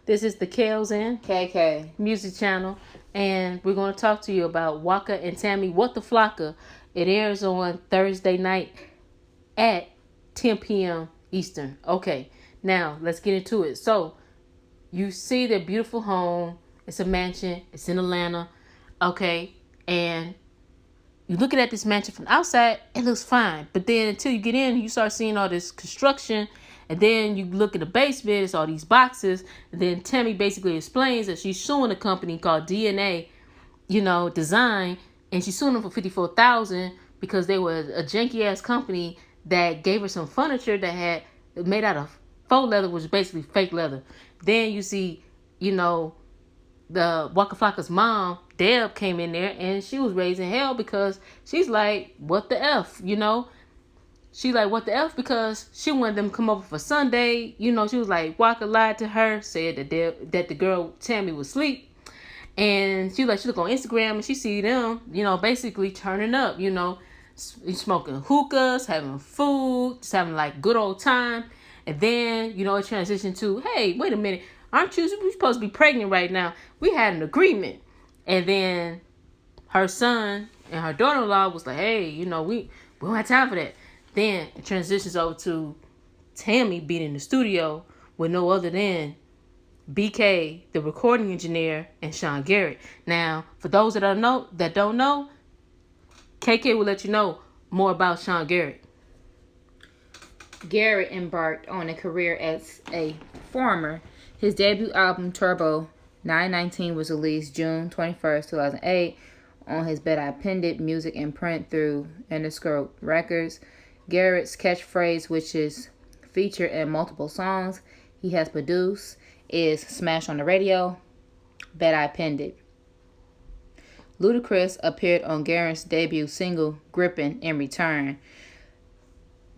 This is the Kelz and KK Music Channel, and we're going to talk to you about Waka and Tammy, What the Flocka. It airs on Thursday night at 10 p.m. Eastern. Okay, now let's get into it. So, you see their beautiful home. It's a mansion. It's in Atlanta. Okay, and you're looking at this mansion from the outside, it looks fine. But then until you get in, you start seeing all this construction. And then you look at the basement, it's all these boxes. And then Tammy basically explains that she's suing a company called DNA, design. And she's suing them for $54,000 because they were a janky ass company that gave her some furniture that had made out of faux leather, which is basically fake leather. Then you see, the Waka Flocka's mom, Deb, came in there and she was raising hell because she's like, what the F, She like, what the F? Because she wanted them to come over for Sunday. She was like, Waka lied to her, said that the girl, Tammy, was asleep. And she look on Instagram and she see them, basically turning up, smoking hookahs, having food, just having like good old time. And then, it transitioned to, hey, wait a minute. Aren't you supposed to be pregnant right now? We had an agreement. And then her son and her daughter-in-law was like, hey, we don't have time for that. Then it transitions over to Tammy being in the studio with no other than BK, the recording engineer, and Sean Garrett. Now, for those that don't know, KK will let you know more about Sean Garrett. Garrett embarked on a career as a performer. His debut album, Turbo 919, was released June 21st, 2008 on his Bed I Pended music imprint through Interscope Records. Garrett's catchphrase, which is featured in multiple songs he has produced, is Smash on the Radio, Bed I Pended. Ludacris appeared on Garrett's debut single, Grippin' in return.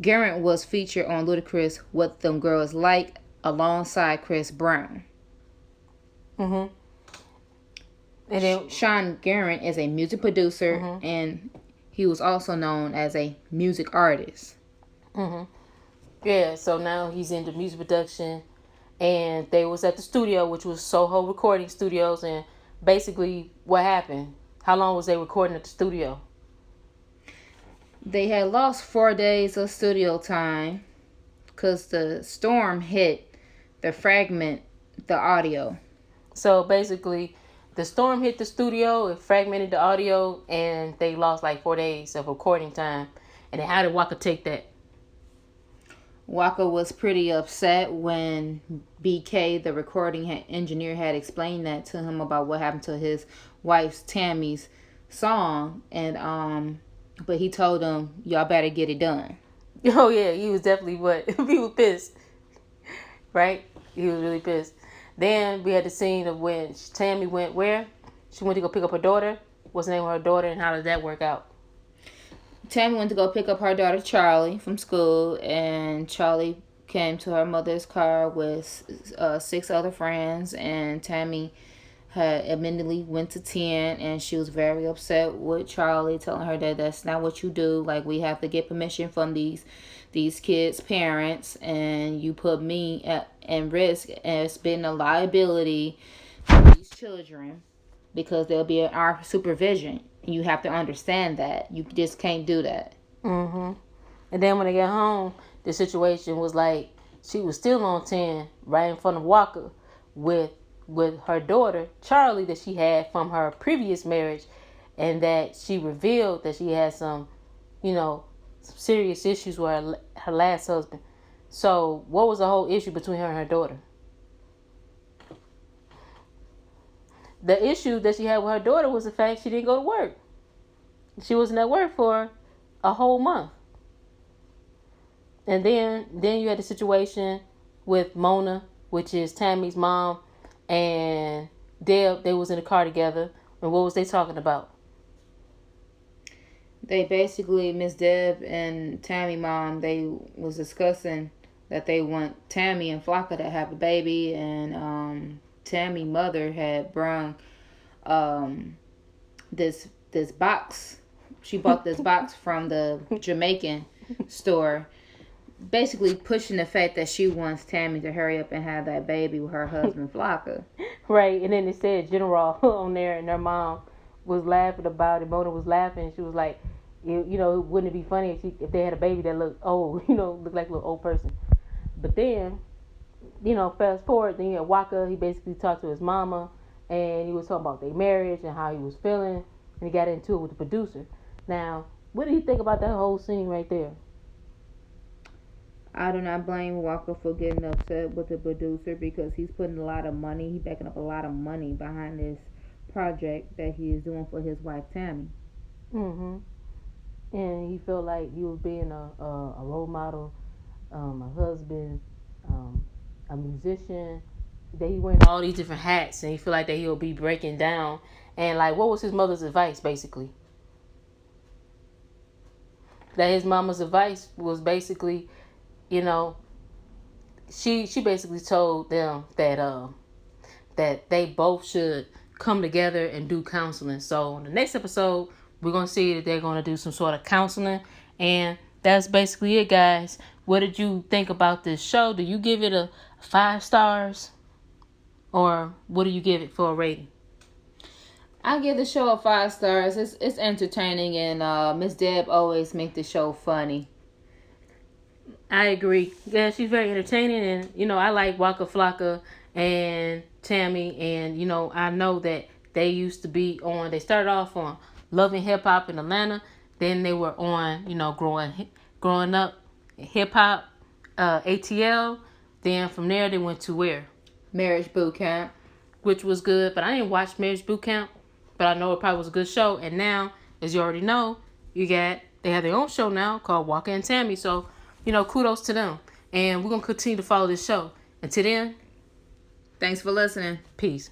Garrett was featured on Ludacris' What Them Girls Like alongside Chris Brown. And then Sean Garrett is a music producer, and he was also known as a music artist. Yeah, so now he's into music production, and they was at the studio, which was Soho Recording Studios, and basically what happened? How long was they recording at the studio? They had lost 4 days of studio time because the storm hit the fragment the audio. So basically, the storm hit the studio, it fragmented the audio, and they lost like 4 days of recording time. And then how did Waka take that? Waka was pretty upset when BK, the recording engineer, had explained that to him about what happened to his wife's Tammy's song, and but he told him, y'all better get it done. Oh yeah, he was definitely he was pissed, right? He was really pissed. Then we had the scene of when Tammy went where? She went to go pick up her daughter. What's the name of her daughter, and how did that work out? Tammy went to go pick up her daughter Charlie from school, and Charlie came to her mother's car with 6 other friends, and Tammy had immediately went to 10, and she was very upset with Charlie, telling her that that's not what you do. Like, we have to get permission from these kids' parents, and you put me at risk as being a liability for these children because they'll be in our supervision. You have to understand that. You just can't do that. And then when they got home, the situation was like she was still on 10 right in front of Waka with her daughter, Charlie, that she had from her previous marriage, and that she revealed that she had some serious issues with her last husband. So what was the whole issue between her and her daughter? The issue that she had with her daughter was the fact she didn't go to work. She wasn't at work for a whole month. And then you had the situation with Mona, which is Tammy's mom, and Deb. They was in the car together. And what was they talking about? They basically, Miss Deb and Tammy mom, they was discussing that they want Tammy and Flocka to have a baby, and Tammy mother had brought this box. She bought this box from the Jamaican store basically pushing the fact that she wants Tammy to hurry up and have that baby with her husband Flocka. Right, and then it said General on there, and their mom was laughing about it. Mona was laughing. She was like, wouldn't it be funny if they had a baby that looked old, looked like a little old person. But then, fast forward, then you had Waka. He basically talked to his mama, and he was talking about their marriage and how he was feeling, and he got into it with the producer. Now, what do you think about that whole scene right there? I do not blame Walker for getting upset with the producer because he's putting a lot of money, he's backing up a lot of money behind this project that he is doing for his wife Tammy. And he felt like he was being a role model, a husband, a musician. That he wearing all these different hats, and he feel like that he'll be breaking down. And like, what was his mother's advice basically? That his mama's advice was basically, she basically told them that they both should come together and do counseling. So in the next episode, we're gonna see that they're gonna do some sort of counseling, and that's basically it, guys. What did you think about this show? Do you give it a 5 stars, or what do you give it for a rating? I give the show a 5 stars. It's entertaining, and Miss Deb always make the show funny. I agree. Yeah, she's very entertaining, and I like Waka Flocka and Tammy, and I know that they used to be on. They started off on Love and Hip Hop in Atlanta. Then they were on, growing up hip hop, ATL. Then from there they went to where? Marriage Boot Camp, which was good, but I didn't watch Marriage Boot Camp. But I know it probably was a good show. And now, as you already know, they have their own show now called Waka and Tammy. So, kudos to them. And we're going to continue to follow this show. Until then, thanks for listening. Peace.